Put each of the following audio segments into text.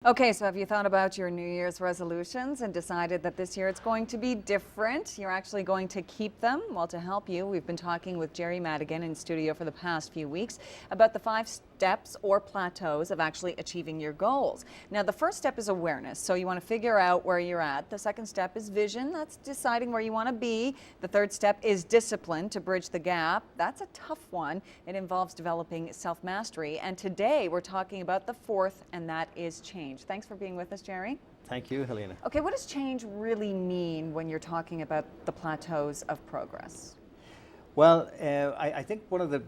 Okay, so have you thought about your New Year's resolutions and decided that this year it's going to be different? You're actually going to keep them? Well, to help you, we've been talking with Jerry Madigan in studio for the past few weeks about the 5 steps or plateaus of actually achieving your goals. Now, the first step is awareness, so you want to figure out where you're at. The second step is vision, that's deciding where you want to be. The third step is discipline to bridge the gap. That's a tough one. It involves developing self-mastery. And today we're talking about the fourth, and that is change. Thanks for being with us, Jerry. Thank you, Helena. Okay, what does change really mean when you're talking about the plateaus of progress? Well, I think one of the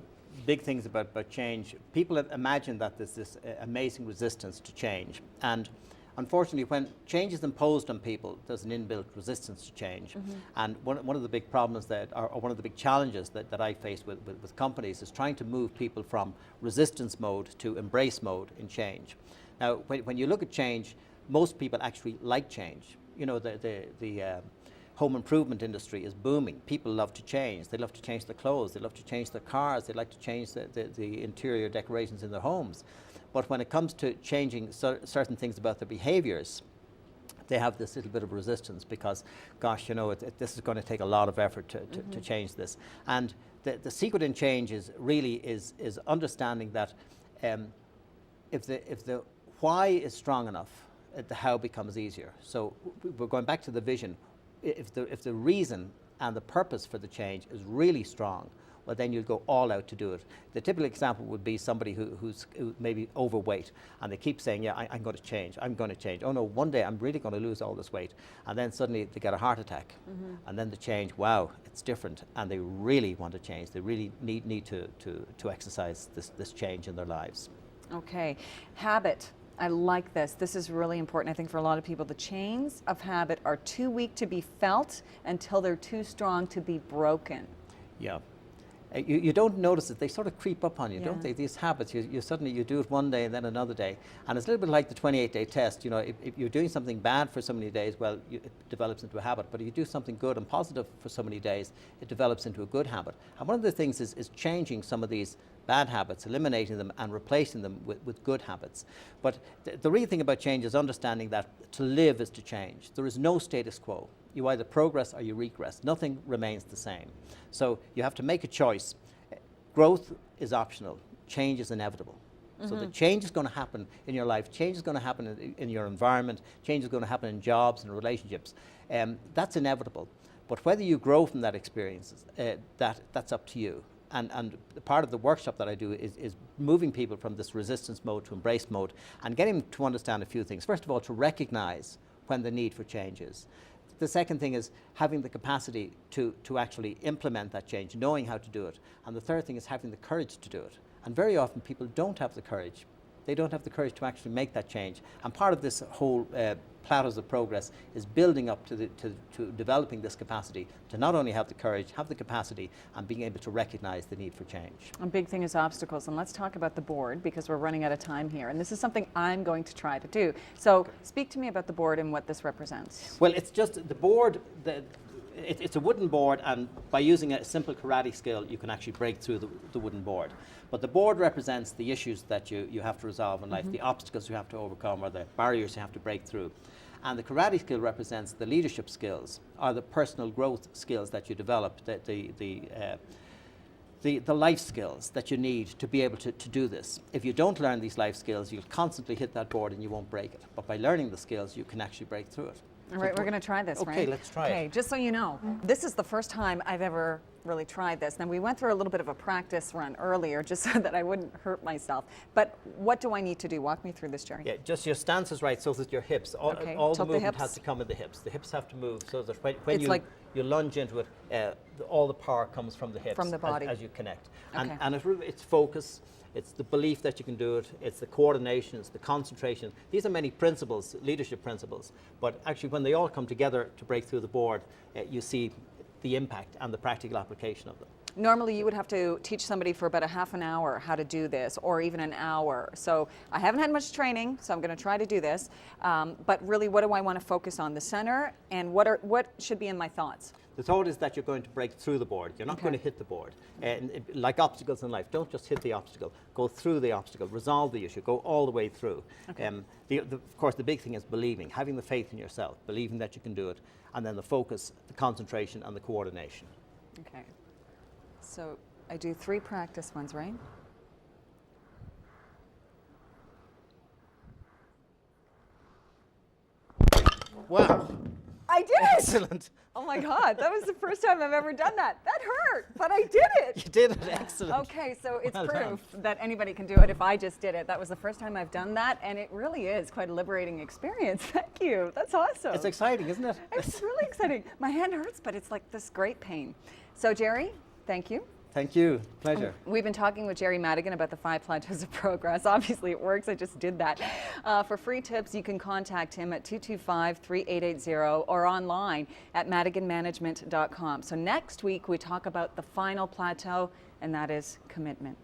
big things about change, people have imagined that there's this amazing resistance to change. And unfortunately, when change is imposed on people, there's an inbuilt resistance to change. And one of the big problems or one of the big challenges that I face with companies is trying to move people from resistance mode to embrace mode in change. Now, when you look at change, most people actually like change. You know, the home improvement industry is booming. People love to change. They love to change their clothes. They love to change their cars. They like to change the interior decorations in their homes. But when it comes to changing certain things about their behaviors, they have this little bit of resistance because, gosh, you know, this is going to take a lot of effort to change this. And the secret in change is understanding that if the why is strong enough, the how becomes easier. So we're going back to the vision. If the reason and the purpose for the change is really strong, well, then you'll go all out to do it. The typical example would be somebody who's maybe overweight, and they keep saying, yeah, I'm going to change, I'm going to change. Oh no, one day I'm really going to lose all this weight. And then suddenly they get a heart attack. And then the change, wow, it's different. And they really want to change. They really need to exercise this change in their lives. Okay, habit. I like this. This is really important, I think, for a lot of people. The chains of habit are too weak to be felt until they're too strong to be broken. Yeah. You don't notice it. They sort of creep up on you, don't they? These habits, you suddenly you do it one day and then another day. And it's a little bit like the 28-day test. You know, if you're doing something bad for so many days, well, it develops into a habit. But if you do something good and positive for so many days, it develops into a good habit. And one of the things is changing some of these bad habits, eliminating them and replacing them with good habits. But the real thing about change is understanding that to live is to change. There is no status quo. You either progress or you regress. Nothing remains the same. So you have to make a choice. Growth is optional. Change is inevitable. So the change is going to happen in your life. Change is going to happen in your environment. Change is going to happen in jobs and relationships. That's inevitable. But whether you grow from that experience, that's up to you. And part of the workshop that I do is moving people from this resistance mode to embrace mode and getting them to understand a few things. First of all, to recognize when the need for change is. The second thing is having the capacity to actually implement that change, knowing how to do it. And the third thing is having the courage to do it. And very often people don't have the courage. They don't have the courage to actually make that change. And part of this whole plateaus of progress is building up to developing this capacity to not only have the courage, have the capacity, and being able to recognize the need for change. A big thing is obstacles, and let's talk about the board because we're running out of time here. And this is something I'm going to try to do. So speak to me about the board and what this represents. Well, it's just the board, it's a wooden board, and by using a simple karate skill, you can actually break through the wooden board. But the board represents the issues that you have to resolve in life, the obstacles you have to overcome, or the barriers you have to break through. And the karate skill represents the leadership skills, or the personal growth skills that you develop, the life skills that you need to be able to do this. If you don't learn these life skills, you'll constantly hit that board and you won't break it. But by learning the skills, you can actually break through it. All right, we're going to try this, right? Okay, let's try it. Okay, just so you know, this is the first time I've ever really tried this. Now, we went through a little bit of a practice run earlier just so that I wouldn't hurt myself. But what do I need to do? Walk me through this, Jerry. Yeah, just your stance is right so that your hips, all the movement has to come in the hips. The hips have to move so that when you lunge into it, all the power comes from the hips. From the body. As you connect. Okay. And it's focus. It's the belief that you can do it. It's the coordination. It's the concentration. These are many principles, leadership principles. But actually, when they all come together to break through the board, you see the impact and the practical application of them. Normally you would have to teach somebody for about a half an hour how to do this, or even an hour. So I haven't had much training, so I'm going to try to do this. But really, what do I want to focus on? The center, and what should be in my thoughts? The thought is that you're going to break through the board. You're not going to hit the board. Like obstacles in life, don't just hit the obstacle. Go through the obstacle, resolve the issue, go all the way through. Okay. Of course, the big thing is believing, having the faith in yourself, believing that you can do it, and then the focus, the concentration, and the coordination. Okay. So I do 3 practice ones, right? Wow. I did it! Excellent. Oh my God, that was the first time I've ever done that. That hurt, but I did it. You did it. Excellent. Okay, so it's Well proof done. that anybody can do it if I just did it. That was the first time I've done that, and it really is quite a liberating experience. Thank you. That's awesome. It's exciting, isn't it? It's really exciting. My hand hurts, but it's like this great pain. So Jerry, thank you. Thank you. Pleasure. We've been talking with Jerry Madigan about the 5 Plateaus of Progress. Obviously it works, I just did that. For free tips, you can contact him at 225-3880 or online at madiganmanagement.com. So next week we talk about the final plateau, and that is commitment.